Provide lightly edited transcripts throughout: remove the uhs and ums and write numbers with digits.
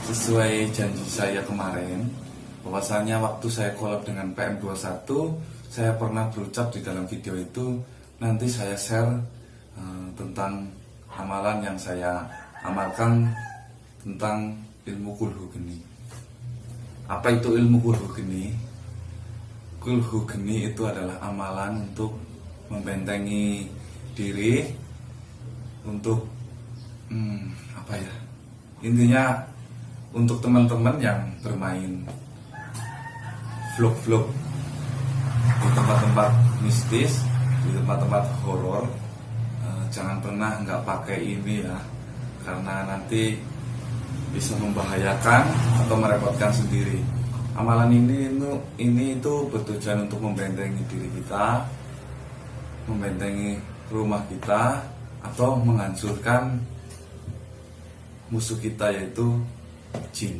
Sesuai janji saya kemarin, bahwasanya waktu saya collab dengan PM21, saya pernah berucap di dalam video itu, nanti saya share tentang amalan yang saya amalkan tentang ilmu kulhu geni. Apa itu ilmu kulhu geni? Kulhu geni itu adalah amalan untuk membentengi diri, untuk intinya untuk teman-teman yang bermain vlog-vlog di tempat-tempat mistis, di tempat-tempat horor, jangan pernah nggak pakai ini ya, karena nanti bisa membahayakan atau merepotkan sendiri. Amalan ini itu bertujuan untuk membentengi diri kita, membentengi rumah kita, atau menghancurkan musuh kita, yaitu jin.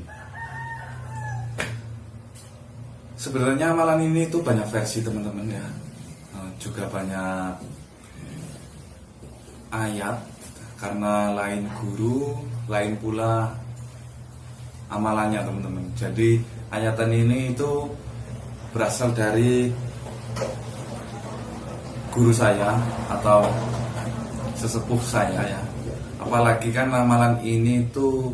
Sebenarnya amalan ini itu banyak versi teman-teman ya, juga banyak ayat, karena lain guru lain pula amalannya teman-teman. Jadi ayatan ini itu berasal dari guru saya atau sesepuh saya ya. Apalagi kan amalan ini itu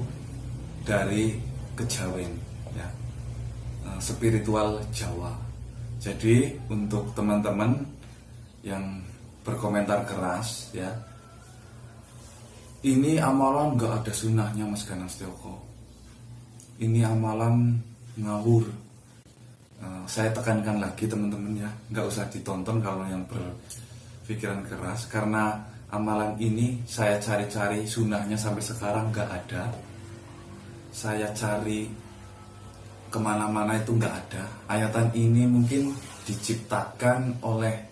dari kejawen ya, spiritual Jawa. Jadi untuk teman-teman yang berkomentar keras ya, ini amalan gak ada sunahnya Mas Ganang Setioko, ini amalan ngawur. Saya tekankan lagi teman-teman ya, gak usah ditonton kalau yang berpikiran keras, karena amalan ini saya cari-cari sunahnya sampai sekarang gak ada. Saya cari kemana-mana itu gak ada. Ayatan ini mungkin diciptakan oleh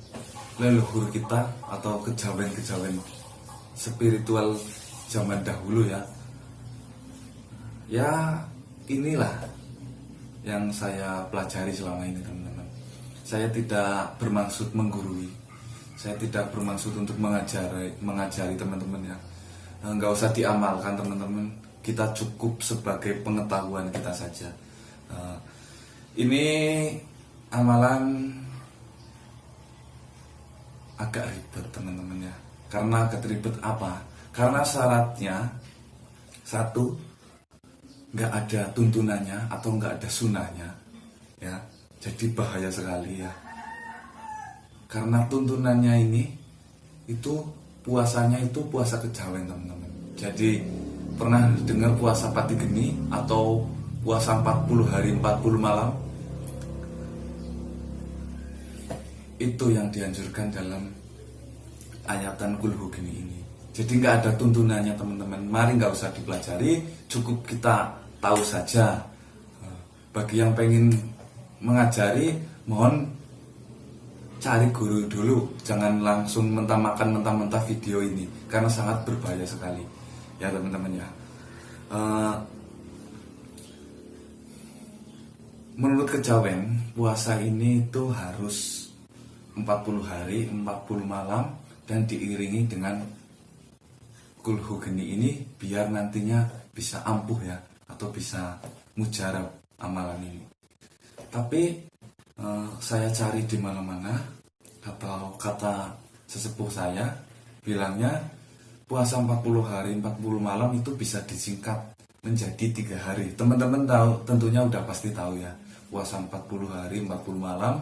leluhur kita atau kejawen-kejawen spiritual zaman dahulu ya. Ya inilah yang saya pelajari selama ini teman-teman. Saya tidak bermaksud menggurui, saya tidak bermaksud untuk mengajari teman-teman ya. Nggak usah diamalkan teman-teman, kita cukup sebagai pengetahuan kita saja. Ini amalan agak ribet teman-teman ya. Karena agak ribet apa? Karena syaratnya satu, nggak ada tuntunannya atau nggak ada sunahnya ya. Jadi bahaya sekali ya. Karena tuntunannya ini itu puasanya itu puasa kejawen teman-teman. Jadi pernah dengar puasa pati geni atau puasa 40 hari 40 malam? Itu yang dianjurkan dalam ayatan kulhu geni ini. Jadi nggak ada tuntunannya teman-teman. Mari nggak usah dipelajari, cukup kita tahu saja. Bagi yang pengen mengajari, mohon cari guru dulu, jangan langsung mentah-mentah video ini, karena sangat berbahaya sekali ya teman-teman ya. Menurut kejawen, puasa ini itu harus 40 hari 40 malam dan diiringi dengan kulhu geni ini, biar nantinya bisa ampuh ya, atau bisa mujarab amalan ini. Tapi saya cari di mana-mana, atau kata sesepuh saya bilangnya puasa 40 hari 40 malam itu bisa disingkat menjadi 3 hari. Teman-teman tahu, tentunya udah pasti tahu ya, puasa 40 hari 40 malam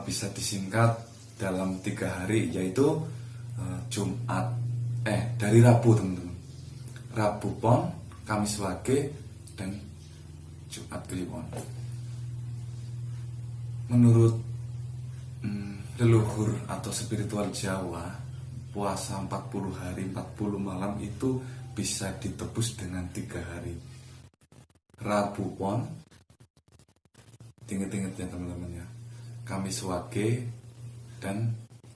bisa disingkat dalam 3 hari, yaitu dari Rabu teman-teman, Rabu Pon, Kamis Wage, dan Jumat Kliwon. Menurut leluhur atau spiritual Jawa, puasa 40 hari 40 malam itu bisa ditebus dengan 3 hari. Rabu Pon, inget-inget ya teman-teman ya, Kamis Wage, dan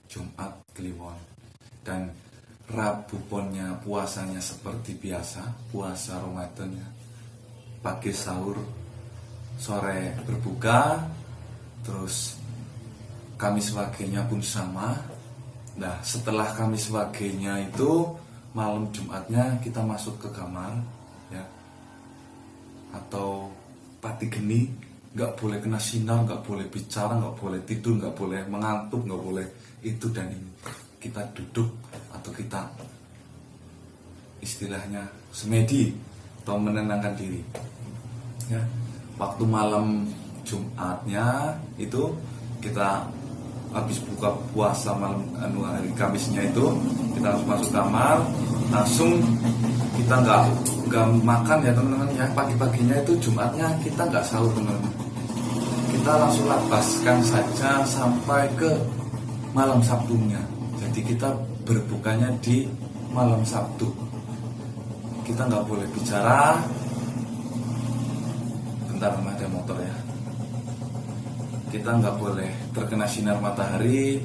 Jumat Kliwon. Dan Rabu Ponnya puasanya seperti biasa, puasa Ramadan ya, pagi sahur, sore berbuka, terus Kamis Wagenya pun sama. Nah setelah Kamis Wagenya itu malam Jumatnya kita masuk ke kamar ya, pati geni, nggak boleh kena sinar, nggak boleh bicara, nggak boleh tidur, nggak boleh mengantuk, nggak boleh itu dan ini. Kita duduk atau kita istilahnya semedi atau menenangkan diri. Ya, waktu malam Jumatnya itu kita habis buka puasa malam hari Kamisnya itu kita harus masuk kamar, langsung kita nggak makan ya teman-teman ya. Pagi-paginya itu Jumatnya kita nggak sahur teman-teman, kita langsung lapaskan saja sampai ke malam Sabtunya. Jadi kita berbukanya di malam Sabtu. Kita nggak boleh bicara. Bentar, ada motor ya. Kita nggak boleh terkena sinar matahari,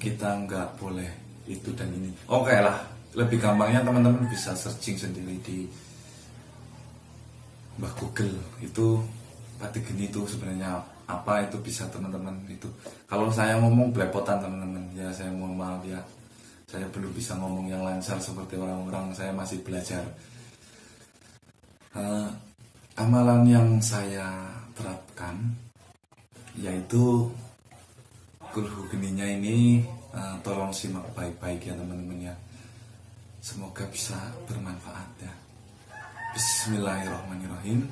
kita nggak boleh itu dan ini. Oke lah, lebih gampangnya teman-teman bisa searching sendiri di Mbah Google. Itu pati geni itu sebenarnya apa, itu bisa teman-teman itu. Kalau saya ngomong belepotan teman-teman, ya saya mohon maaf ya. Saya belum bisa ngomong yang lancar seperti orang-orang, saya masih belajar. Amalan yang saya terapkan yaitu kulhu geninya ini, tolong simak baik-baik ya teman-teman ya, semoga bisa bermanfaat ya. Bismillahirrahmanirrahim.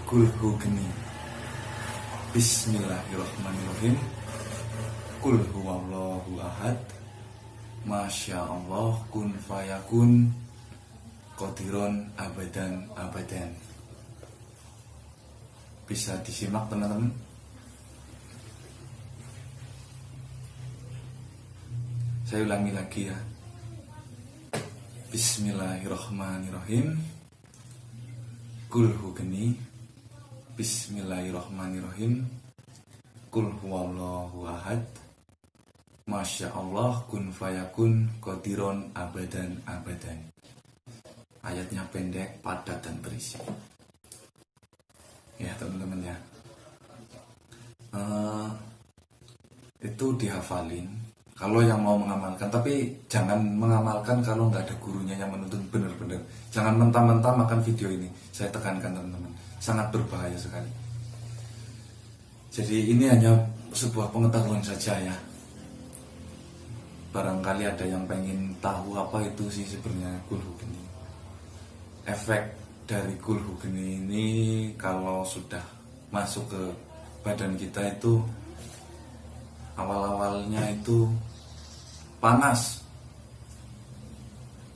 Kulhu geni. Bismillahirrahmanirrahim. Kul huwallahu ahad. Masya Allah kun fayakun. Qadiron abadan abadan. Bisa disimak teman-teman. Saya ulangi lagi ya. Bismillahirrahmanirrahim. Kulhu geni. Bismillahirrahmanirrahim. Kul huwallahu ahad. Masya Allah kun fayakun qadiron abadan abadan. Ayatnya pendek, padat dan berisi. Ya teman-teman ya, itu dihafalin kalau yang mau mengamalkan, tapi jangan mengamalkan kalau nggak ada gurunya yang menuntun benar-benar. Jangan mentah-mentah makan video ini, saya tekankan teman-teman, sangat berbahaya sekali. Jadi ini hanya sebuah pengetahuan saja ya. Barangkali ada yang pengen tahu apa itu sih sebenarnya kulhu geni. Efek dari kulhu geni ini kalau sudah masuk ke badan kita itu awal-awalnya itu panas,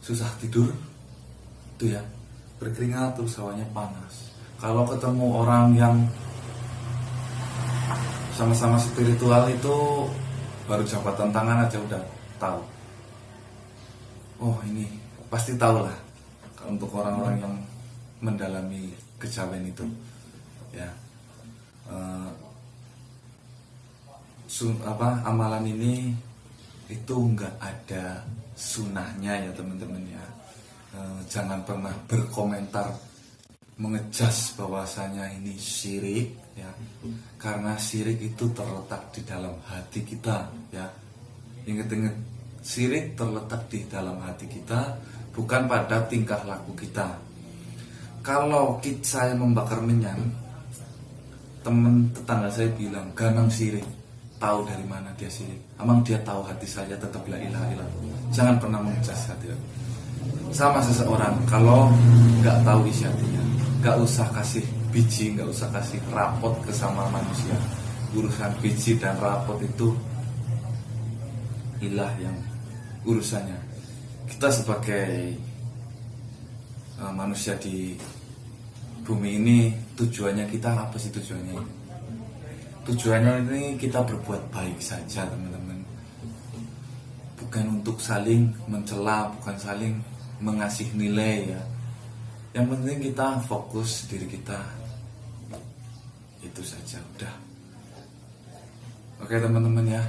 susah tidur itu ya, berkeringat terus hawanya panas. Kalau ketemu orang yang sama-sama spiritual itu baru jabatan tangan aja udah tahu. Oh ini pasti tahu lah untuk orang-orang yang mendalami kejawen itu ya. Amalan ini itu enggak ada sunahnya ya teman-teman ya. Jangan pernah berkomentar mengejas bahwasanya ini syirik ya, karena syirik itu terletak di dalam hati kita ya. Ingat-ingat, syirik terletak di dalam hati kita, bukan pada tingkah laku kita. Kalau saya membakar minyak, teman tetangga saya bilang ganang sirik. Tahu dari mana dia sirik? Emang dia tahu hati saya tetap la ilaha illallah. Jangan pernah mengejas hati. Sama seseorang kalau nggak tahu isi hatinya, nggak usah kasih biji, nggak usah kasih rapot ke sama manusia. Urusan biji dan rapot itu ilah yang urusannya. Kita sebagai manusia di bumi ini, tujuannya kita apa sih tujuannya? Tujuannya ini kita berbuat baik saja teman-teman, bukan untuk saling mencela, bukan saling mengasih nilai ya. Yang penting kita fokus diri kita, itu saja udah. Oke teman-teman ya,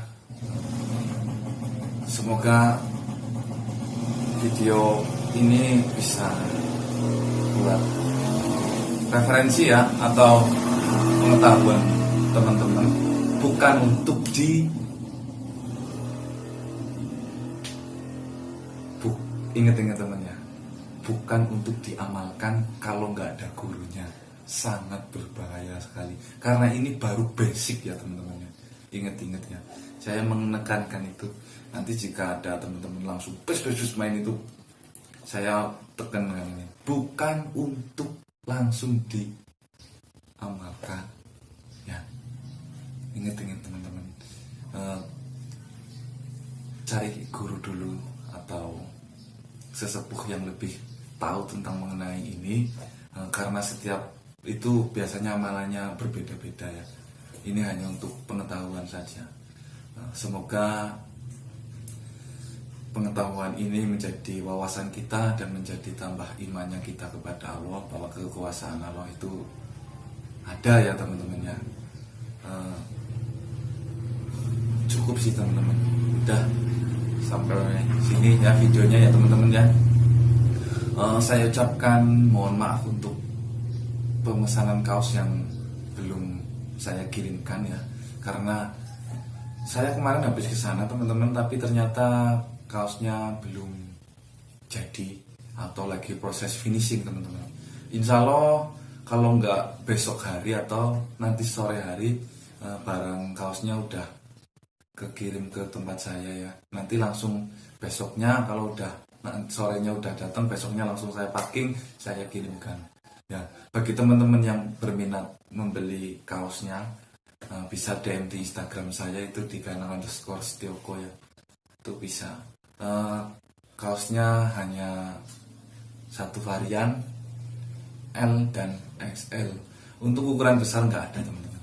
semoga video ini bisa buat referensi ya, atau pengetahuan teman-teman, bukan untuk ingat-ingat teman ya, bukan untuk diamalkan kalau nggak ada gurunya. Sangat berbahaya sekali, karena ini baru basic ya teman-teman ya. Ingat-ingat ya, saya menekankan itu. Nanti jika ada teman-teman langsung pes main itu, saya tekankan ini bukan untuk langsung diamalkan ya. Ingat-ingat teman-teman, cari guru dulu atau sesepuh yang lebih tahu tentang mengenai ini, karena setiap itu biasanya amalannya berbeda-beda ya. Ini hanya untuk pengetahuan saja. Semoga pengetahuan ini menjadi wawasan kita dan menjadi tambah imannya kita kepada Allah, bahwa kekuasaan Allah itu ada ya teman-teman ya. Cukup sih teman-teman, udah sampai sini ya videonya ya teman-teman ya. Saya ucapkan mohon maaf untuk pemesanan kaos yang belum saya kirimkan ya, karena saya kemarin habis ke sana teman-teman, tapi ternyata kaosnya belum jadi atau lagi proses finishing teman-teman. Insya Allah kalau nggak besok hari atau nanti sore hari, barang kaosnya udah kekirim ke tempat saya ya. Nanti langsung besoknya kalau udah sorenya udah datang, besoknya langsung saya packing, saya kirimkan. Ya, bagi teman-teman yang berminat membeli kaosnya, bisa DM di Instagram saya, itu di @Setioko ya. Itu bisa. Kaosnya hanya satu varian, L dan XL. Untuk ukuran besar nggak ada teman-teman.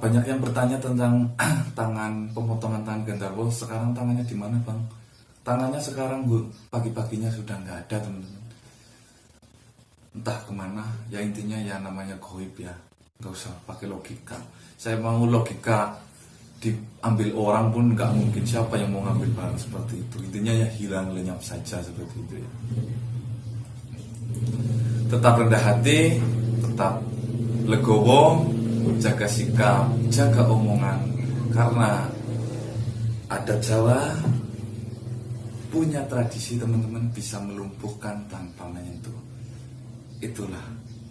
Banyak yang bertanya tentang tangan, pemotongan tangan Gendarwo. Sekarang tangannya di mana bang? Tangannya sekarang pagi-paginya sudah nggak ada teman-teman. Entah kemana, ya intinya ya namanya goib ya. Nggak usah pakai logika. Saya mau logika diambil orang pun nggak mungkin. Siapa yang mau ngambil barang seperti itu? Intinya ya hilang lenyap saja seperti itu ya. Tetap rendah hati, tetap legowo, jaga sikap, jaga omongan, karena adat Jawa punya tradisi teman-teman, bisa melumpuhkan tanpa menyentuh. Itulah,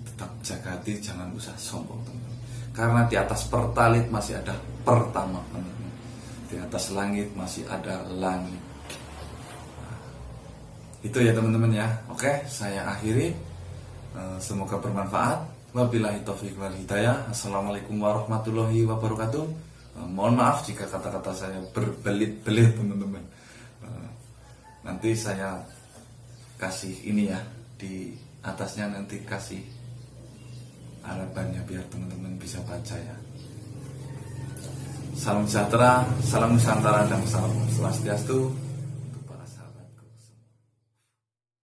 tetap jaga hati, jangan usah sombong teman-teman. Karena di atas pertalit masih ada pertama teman-teman. Di atas langit masih ada langit. Itu ya teman-teman ya. Oke, saya akhiri. Semoga bermanfaat. Wabillahi taufiq wal hidayah. Assalamualaikum warahmatullahi wabarakatuh. Mohon maaf jika kata-kata saya berbelit-belit teman-teman. Nanti saya kasih ini ya, di atasnya nanti kasih harapannya biar teman-teman bisa baca ya. Salam sejahtera, salam Nusantara, dan salam Swastiastu.